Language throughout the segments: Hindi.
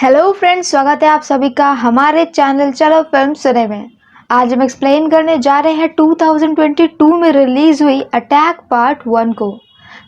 हेलो फ्रेंड्स, स्वागत है आप सभी का हमारे चैनल चलो फिल्म सुने में। आज हम एक्सप्लेन करने जा रहे हैं 2022 में रिलीज हुई अटैक पार्ट 1 को।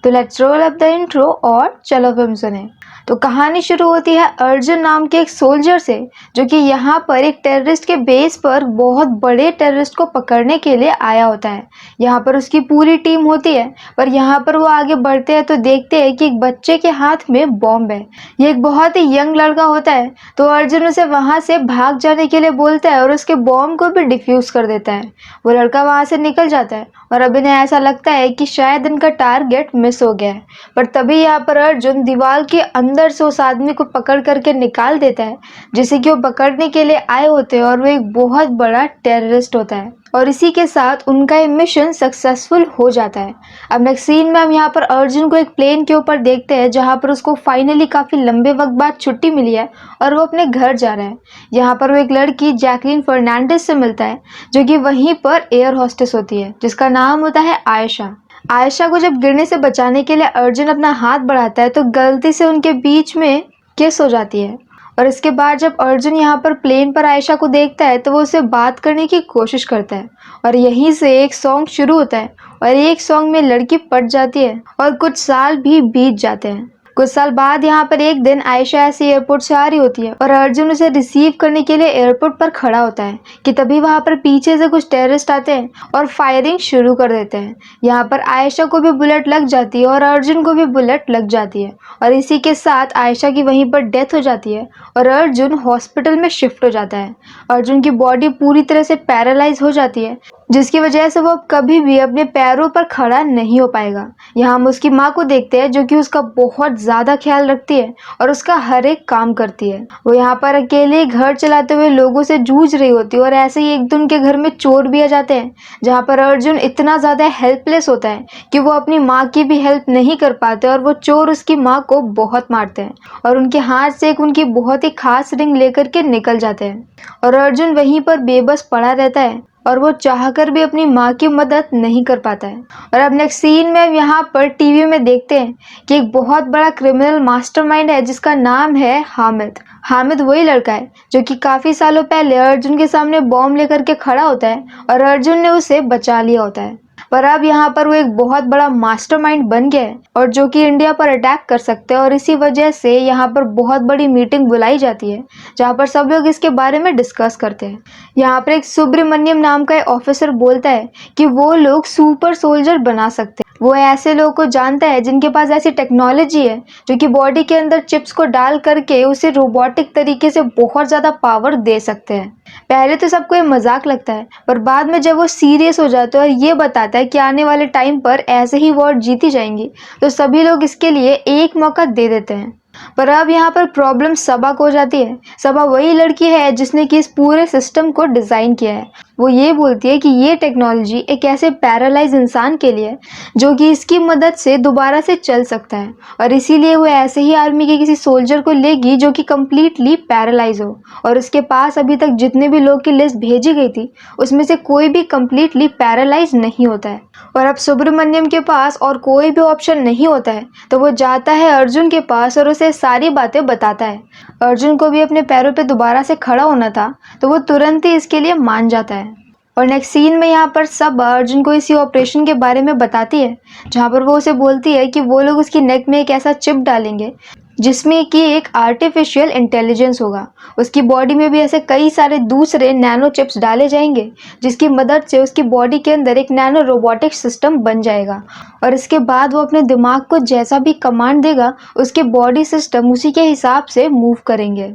तो let's roll up the intro और चलो फिल्म सुने। तो कहानी शुरू होती है अर्जुन नाम के एक सोल्जर से, जो कि यहाँ पर एक टेररिस्ट के बेस पर बहुत बड़े टेररिस्ट को पकड़ने के लिए आया होता है। यहाँ पर उसकी पूरी टीम होती है, पर यहाँ पर वो आगे बढ़ते हैं तो देखते हैं कि एक बच्चे के हाथ में बॉम्ब है। ये एक बहुत ही यंग लड़का होता है, तो अर्जुन उसे वहां से भाग जाने के लिए बोलता है और उसके बॉम्ब को भी डिफ्यूज कर देता है। वो लड़का वहां से निकल जाता है और अब इन्हें ऐसा लगता है कि शायद इनका टारगेट मिस हो गया है। पर तभी यहाँ पर अर्जुन दीवार के अंदर से उस आदमी को पकड़ करके निकाल देता है, जिसे कि वो पकड़ने के लिए आए होते हैं, और वो एक बहुत बड़ा टेररिस्ट होता है। और इसी के साथ उनका ये मिशन सक्सेसफुल हो जाता है। अब नेक्स्ट सीन में हम यहाँ पर अर्जुन को एक प्लेन के ऊपर देखते हैं, जहाँ पर उसको फाइनली काफी लंबे वक्त बाद छुट्टी मिली है और वो अपने घर जा रहा है। यहाँ पर वो एक लड़की जैकलीन फर्नांडिस से मिलता है, जो कि वहीं पर एयर होस्टेस होती है, जिसका नाम होता है आयशा। आयशा को जब गिरने से बचाने के लिए अर्जुन अपना हाथ बढ़ाता है तो गलती से उनके बीच में किस हो जाती है। और इसके बाद जब अर्जुन यहाँ पर प्लेन पर आयशा को देखता है तो वो उससे बात करने की कोशिश करता है, और यहीं से एक सॉन्ग शुरू होता है और एक सॉन्ग में लड़की पट जाती है और कुछ साल भी बीत जाते हैं। कुछ साल बाद यहाँ पर एक दिन आयशा ऐसे एयरपोर्ट से आ रही होती है और अर्जुन उसे रिसीव करने के लिए एयरपोर्ट पर खड़ा होता है कि तभी वहाँ पर पीछे से कुछ टेररिस्ट आते हैं और फायरिंग शुरू कर देते हैं। यहाँ पर आयशा को भी बुलेट लग जाती है और अर्जुन को भी बुलेट लग जाती है, और इसी के साथ आयशा की वहीं पर डेथ हो जाती है और अर्जुन हॉस्पिटल में शिफ्ट हो जाता है। अर्जुन की बॉडी पूरी तरह से पैरालाइज हो जाती है, जिसकी वजह से वो अब कभी भी अपने पैरों पर खड़ा नहीं हो पाएगा। यहाँ हम उसकी माँ को देखते हैं, जो कि उसका बहुत ज्यादा ख्याल रखती है और उसका हर एक काम करती है। वो यहाँ पर अकेले घर चलाते हुए लोगों से जूझ रही होती है, और ऐसे ही एक दिन के घर में चोर भी आ जाते हैं, जहाँ पर अर्जुन इतना ज्यादा हेल्पलेस होता है कि वो अपनी माँ की भी हेल्प नहीं कर पाते, और वो चोर उसकी माँ को बहुत मारते हैं और उनके हाथ से एक उनकी बहुत ही खास रिंग लेकर के निकल जाते हैं। और अर्जुन वहीं पर बेबस पड़ा रहता है और वो चाहकर भी अपनी माँ की मदद नहीं कर पाता है। और अब नेक्स्ट सीन में हम यहाँ पर टीवी में देखते हैं कि एक बहुत बड़ा क्रिमिनल मास्टरमाइंड है, जिसका नाम है हामिद। हामिद वही लड़का है जो कि काफी सालों पहले अर्जुन के सामने बॉम्ब लेकर के खड़ा होता है और अर्जुन ने उसे बचा लिया होता है। पर अब यहाँ पर वो एक बहुत बड़ा मास्टरमाइंड बन गया है और जो कि इंडिया पर अटैक कर सकते हैं, और इसी वजह से यहाँ पर बहुत बड़ी मीटिंग बुलाई जाती है, जहाँ पर सब लोग इसके बारे में डिस्कस करते हैं। यहाँ पर एक सुब्रमण्यम नाम का एक ऑफिसर बोलता है कि वो लोग सुपर सोल्जर बना सकते हैं। वो ऐसे लोगों को जानता है जिनके पास ऐसी टेक्नोलॉजी है जो कि बॉडी के अंदर चिप्स को डाल करके उसे रोबोटिक तरीके से बहुत ज्यादा पावर दे सकते हैं। पहले तो सबको ये मजाक लगता है, पर बाद में जब वो सीरियस हो जाता है और ये बताता है कि आने वाले टाइम पर ऐसे ही वॉर जीती जाएंगी, तो सभी लोग इसके लिए एक मौका दे देते हैं। पर अब यहाँ पर प्रॉब्लम सबा को हो जाती है। सबा वही लड़की है जिसने कि इस पूरे सिस्टम को डिजाइन किया है। वो ये बोलती है कि ये टेक्नोलॉजी एक ऐसे पैरालाइज इंसान के लिए जो कि इसकी मदद से दोबारा से चल सकता है, और इसीलिए वो ऐसे ही आर्मी के किसी सोल्जर को लेगी जो कि कम्प्लीटली पैरालाइज हो। और उसके पास अभी तक जितने भी लोग की लिस्ट भेजी गई थी, उसमें से कोई भी कम्प्लीटली पैरालाइज नहीं होता है। और अब सुब्रमण्यम के पास और कोई भी ऑप्शन नहीं होता है, तो वो जाता है अर्जुन के पास और उसे सारी बातें बताता है। अर्जुन को भी अपने पैरों पे दोबारा से खड़ा होना था, तो वो तुरंत ही इसके लिए मान जाता है। और नेक्स्ट सीन में यहाँ पर सब अर्जुन को इसी ऑपरेशन के बारे में बताती है, जहाँ पर वो उसे बोलती है कि वो लोग उसकी नेक में एक ऐसा चिप डालेंगे जिसमें कि एक आर्टिफिशियल इंटेलिजेंस होगा। उसकी बॉडी में भी ऐसे कई सारे दूसरे नैनो चिप्स डाले जाएंगे, जिसकी मदद से उसकी बॉडी के अंदर एक नैनो रोबोटिक सिस्टम बन जाएगा, और इसके बाद वो अपने दिमाग को जैसा भी कमांड देगा, उसके बॉडी सिस्टम उसी के हिसाब से मूव करेंगे।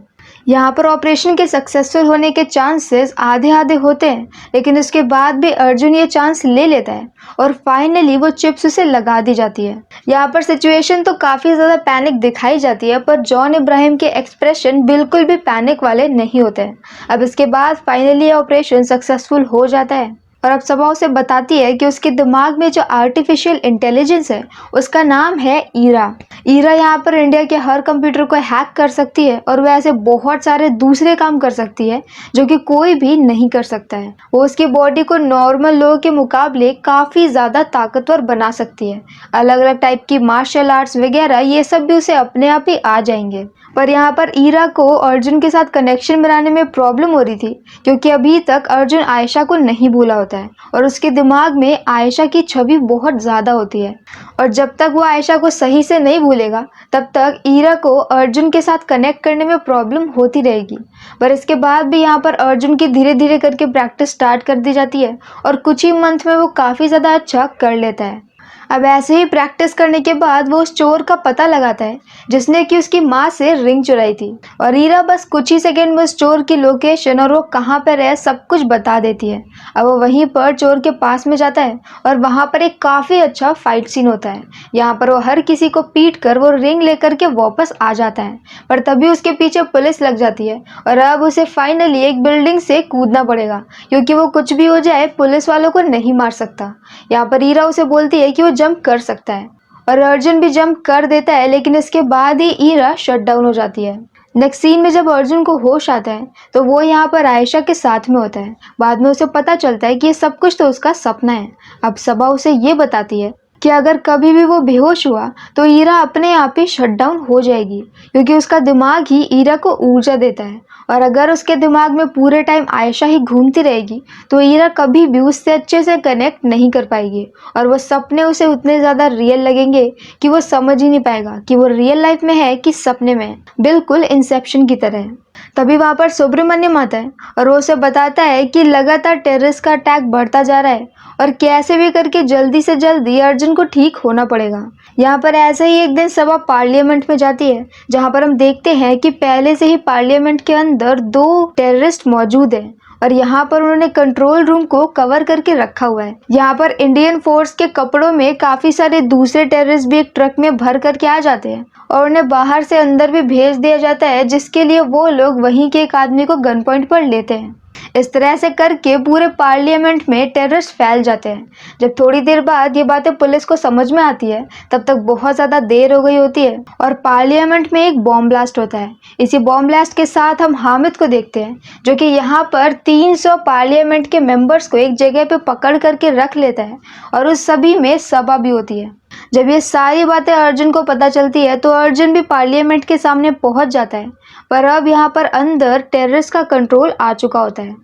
यहाँ पर ऑपरेशन के सक्सेसफुल होने के चांसेस आधे आधे होते हैं, लेकिन उसके बाद भी अर्जुन ये चांस ले लेता है और फाइनली वो चिप्स उसे लगा दी जाती है। यहाँ पर सिचुएशन तो काफी ज्यादा पैनिक दिखाई जाती है, पर जॉन इब्राहिम के एक्सप्रेशन बिल्कुल भी पैनिक वाले नहीं होते हैं। अब इसके बाद फाइनली ये ऑपरेशन सक्सेसफुल हो जाता है, और अब सबा उसे बताती है कि उसके दिमाग में जो आर्टिफिशियल इंटेलिजेंस है उसका नाम है ईरा। ईरा यहाँ पर इंडिया के हर कंप्यूटर को हैक कर सकती है, और वह ऐसे बहुत सारे दूसरे काम कर सकती है जो कि कोई भी नहीं कर सकता है। वो उसकी बॉडी को नॉर्मल लोगों के मुकाबले काफी ज्यादा ताकतवर बना सकती है। अलग अलग टाइप की मार्शल आर्ट्स वगैरह ये सब भी उसे अपने आप ही आ जाएंगे। पर यहाँ पर ईरा को अर्जुन के साथ कनेक्शन बनाने में प्रॉब्लम हो रही थी, क्योंकि अभी तक अर्जुन आयशा को नहीं भूला होता है और उसके दिमाग में आयशा की छवि बहुत ज़्यादा होती है। और जब तक वो आयशा को सही से नहीं भूलेगा तब तक ईरा को अर्जुन के साथ कनेक्ट करने में प्रॉब्लम होती रहेगी। पर इसके बाद भी यहाँ पर अर्जुन की धीरे धीरे करके प्रैक्टिस स्टार्ट कर दी जाती है और कुछ ही मंथ में वो काफ़ी ज़्यादा अच्छा कर लेता है। अब ऐसे ही प्रैक्टिस करने के बाद वो उस चोर का पता लगाता है जिसने कि उसकी माँ से रिंग चुराई थी, और ईरा बस कुछ ही सेकंड में उस चोर की लोकेशन और वो कहाँ पर है सब कुछ बता देती है। अब वो वहीं पर चोर के पास में जाता है और वहाँ पर एक काफ़ी अच्छा फाइट सीन होता है। यहाँ पर वो हर किसी को पीट कर वो रिंग लेकर के वापस आ जाता है, पर तभी उसके पीछे पुलिस लग जाती है और अब उसे फाइनली एक बिल्डिंग से कूदना पड़ेगा, क्योंकि वो कुछ भी हो जाए पुलिस वालों को नहीं मार सकता। यहाँ पर ईरा उसे बोलती है कि वो जंप कर सकता है और अर्जुन भी जंप कर देता है, लेकिन इसके बाद ही ईरा शट डाउन हो जाती है। नेक्स्ट सीन में जब अर्जुन को होश आता है तो वो यहाँ पर आयशा के साथ में होता है। बाद में उसे पता चलता है कि ये सब कुछ तो उसका सपना है। अब सबा उसे ये बताती है कि अगर कभी भी वो बेहोश हुआ तो ईरा अपने आप ही शट डाउन हो जाएगी, क्योंकि उसका दिमाग ही ईरा को ऊर्जा देता है, और अगर उसके दिमाग में पूरे टाइम आयशा ही घूमती रहेगी तो ईरा कभी भी उससे अच्छे से कनेक्ट नहीं कर पाएगी और वो सपने उसे उतने ज़्यादा रियल लगेंगे कि वो समझ ही नहीं पाएगा कि वो रियल लाइफ में है कि सपने में है, बिल्कुल इंसेप्शन की तरह। तभी वहाँ पर सुब्रमण्यम आता है और वो उसे बताता है कि लगातार टेररिस्ट का अटैक बढ़ता जा रहा है और कैसे भी करके जल्दी से जल्दी अर्जुन को ठीक होना पड़ेगा। यहाँ पर ऐसा ही एक दिन सभा पार्लियामेंट में जाती है, जहाँ पर हम देखते हैं कि पहले से ही पार्लियामेंट के अंदर 2 टेररिस्ट मौजूद हैं और यहाँ पर उन्होंने कंट्रोल रूम को कवर करके रखा हुआ है। यहाँ पर इंडियन फोर्स के कपड़ों में काफी सारे दूसरे टेररिस्ट भी एक ट्रक में भर करके आ जाते हैं और उन्हें बाहर से अंदर भी भेज दिया जाता है, जिसके लिए वो लोग वहीं के एक आदमी को गन पॉइंट पर लेते हैं। इस तरह से करके पूरे पार्लियामेंट में टेररिस्ट फैल जाते हैं। जब थोड़ी देर बाद ये बातें पुलिस को समझ में आती है तब तक बहुत ज़्यादा देर हो गई होती है और पार्लियामेंट में एक बॉम्ब ब्लास्ट होता है। इसी बॉम्ब ब्लास्ट के साथ हम हामिद को देखते हैं, जो कि यहाँ पर 300 पार्लियामेंट के मेंबर्स को एक जगह पे पकड़ करके रख लेता है और उस सभी में सबा भी होती है। जब ये सारी बातें अर्जुन को पता चलती है तो अर्जुन भी पार्लियामेंट के सामने पहुंच जाता है, पर अब यहाँ पर अंदर टेररिस्ट का कंट्रोल आ चुका होता है।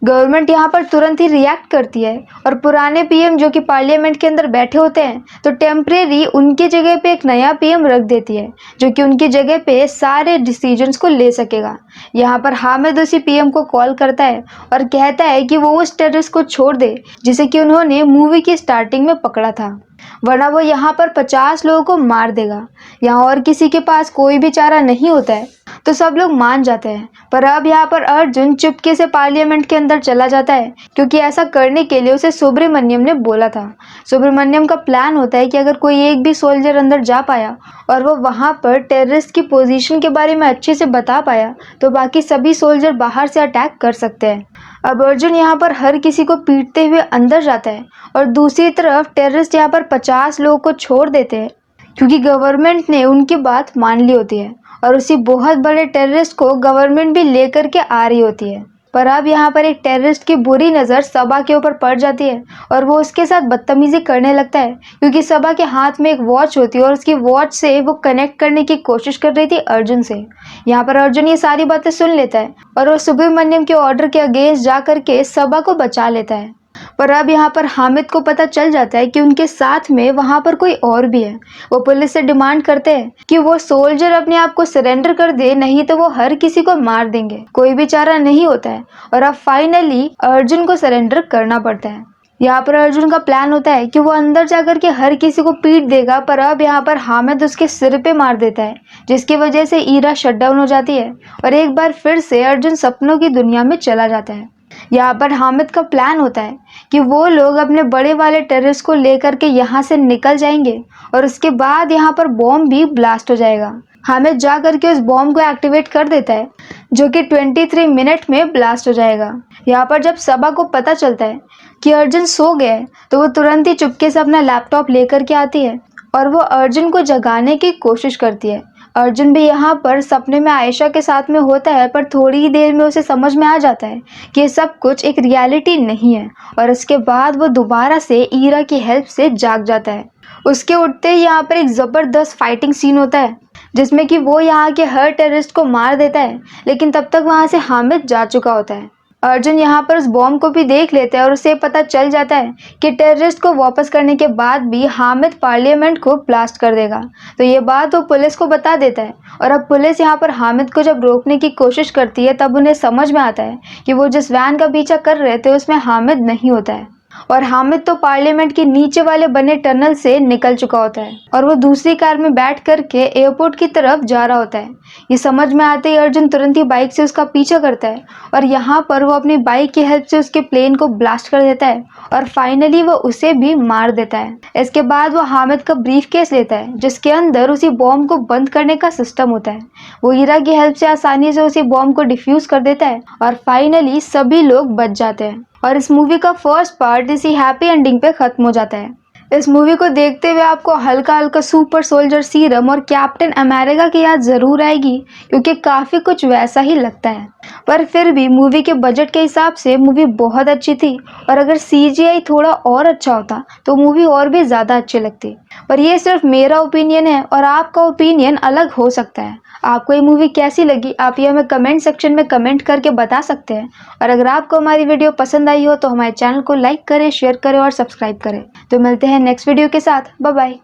गवर्नमेंट यहाँ पर तुरंत ही रिएक्ट करती है और पुराने पीएम जो कि पार्लियामेंट के अंदर बैठे होते हैं तो टेम्परेरी उनकी जगह पे एक नया पीएम रख देती है, जो कि उनकी जगह पे सारे डिसीजंस को ले सकेगा। यहाँ पर हामिद उसी पीएम को कॉल करता है और कहता है कि वो उस टेररिस्ट को छोड़ दे जिसे कि उन्होंने मूवी की स्टार्टिंग में पकड़ा था, वरना वो यहाँ पर 50 लोगों को मार देगा। यहाँ और किसी के पास कोई भी चारा नहीं होता है तो सब लोग मान जाते हैं, पर अब यहाँ पर अर्जुन चुपके से पार्लियामेंट के अंदर चला जाता है, क्योंकि ऐसा करने के लिए उसे सुब्रमण्यम ने बोला था। सुब्रमण्यम का प्लान होता है कि अगर कोई एक भी सोल्जर अंदर जा पाया और वो वहाँ पर टेररिस्ट की पोजीशन के बारे में अच्छे से बता पाया तो बाकी सभी सोल्जर बाहर से अटैक कर सकते हैं। अब अर्जुन यहाँ पर हर किसी को पीटते हुए अंदर जाता है और दूसरी तरफ टेररिस्ट यहाँ पर 50 लोगों को छोड़ देते हैं, क्योंकि गवर्नमेंट ने उनकी बात मान ली होती है और उसी बहुत बड़े टेररिस्ट को गवर्नमेंट भी लेकर के आ रही होती है। पर अब यहाँ पर एक टेररिस्ट की बुरी नज़र सबा के ऊपर पड़ जाती है और वो उसके साथ बदतमीजी करने लगता है, क्योंकि सबा के हाथ में एक वॉच होती है और उसकी वॉच से वो कनेक्ट करने की कोशिश कर रही थी अर्जुन से। यहाँ पर अर्जुन ये सारी बातें सुन लेता है और वो सुब्रमण्यम के ऑर्डर के अगेंस्ट जा करके सबा को बचा लेता है। पर अब यहाँ पर हामिद को पता चल जाता है कि उनके साथ में वहाँ पर कोई और भी है। वो पुलिस से डिमांड करते हैं कि वो सोल्जर अपने आप को सरेंडर कर दे, नहीं तो वो हर किसी को मार देंगे। कोई भी चारा नहीं होता है और अब फाइनली अर्जुन को सरेंडर करना पड़ता है। यहाँ पर अर्जुन का प्लान होता है कि वो अंदर जाकर के हर किसी को पीट देगा, पर अब यहाँ पर हामिद उसके सिर पे मार देता है, जिसकी वजह से ईरा शट डाउन हो जाती है और एक बार फिर से अर्जुन सपनों की दुनिया में चला जाता है। यहाँ पर हामिद का प्लान होता है कि वो लोग अपने बड़े वाले टेररिस्ट को लेकर के यहाँ से निकल जाएंगे और उसके बाद यहाँ पर बॉम्ब भी ब्लास्ट हो जाएगा। हामिद जा करके उस बॉम्ब को एक्टिवेट कर देता है, जो कि 23 मिनट में ब्लास्ट हो जाएगा। यहाँ पर जब सबा को पता चलता है कि अर्जुन सो गया है तो वो तुरंत ही चुपके से अपना लैपटॉप लेकर के आती है और वो अर्जुन को जगाने की कोशिश करती है। अर्जुन भी यहाँ पर सपने में आयशा के साथ में होता है, पर थोड़ी ही देर में उसे समझ में आ जाता है कि ये सब कुछ एक रियलिटी नहीं है और इसके बाद वो दोबारा से ईरा की हेल्प से जाग जाता है। उसके उठते ही यहाँ पर एक ज़बरदस्त फाइटिंग सीन होता है, जिसमें कि वो यहाँ के हर टेररिस्ट को मार देता है, लेकिन तब तक वहाँ से हामिद जा चुका होता है। अर्जुन यहाँ पर उस बॉम्ब को भी देख लेता है और उसे पता चल जाता है कि टेररिस्ट को वापस करने के बाद भी हामिद पार्लियामेंट को ब्लास्ट कर देगा। तो ये बात वो पुलिस को बता देता है और अब पुलिस यहाँ पर हामिद को जब रोकने की कोशिश करती है तब उन्हें समझ में आता है कि वो जिस वैन का पीछा कर रहे थे उसमें हामिद नहीं होता है और हामिद तो पार्लियामेंट के नीचे वाले बने टनल से निकल चुका होता है और वो दूसरी कार में बैठ करके एयरपोर्ट की तरफ जा रहा होता है। ये समझ में आते ही अर्जुन तुरंत ही बाइक से उसका पीछा करता है और यहाँ पर वो अपनी बाइक की हेल्प से उसके प्लेन को ब्लास्ट कर देता है और फाइनली वो उसे भी मार देता है। इसके बाद वो हामिद का ब्रीफ केस लेता है जिसके अंदर उसी बॉम्ब को बंद करने का सिस्टम होता है। वो हीरा की हेल्प से आसानी से उसी बॉम्ब को डिफ्यूज कर देता है और फाइनली सभी लोग बच जाते हैं और इस मूवी का फर्स्ट पार्ट इसी हैप्पी एंडिंग पे खत्म हो जाता है। इस मूवी को देखते हुए आपको हल्का हल्का सुपर सोल्जर सीरम और कैप्टन अमेरिका की याद ज़रूर आएगी क्योंकि काफ़ी कुछ वैसा ही लगता है, पर फिर भी मूवी के बजट के हिसाब से मूवी बहुत अच्छी थी और अगर CGI थोड़ा और अच्छा होता तो मूवी और भी ज़्यादा अच्छी लगती। पर ये सिर्फ मेरा ओपिनियन है और आपका ओपिनियन अलग हो सकता है। आपको ये मूवी कैसी लगी आप ये हमें कमेंट सेक्शन में कमेंट करके बता सकते हैं और अगर आपको हमारी वीडियो पसंद आई हो तो हमारे चैनल को लाइक करें, शेयर करें और सब्सक्राइब करें। तो मिलते हैं नेक्स्ट वीडियो के साथ। Bye bye.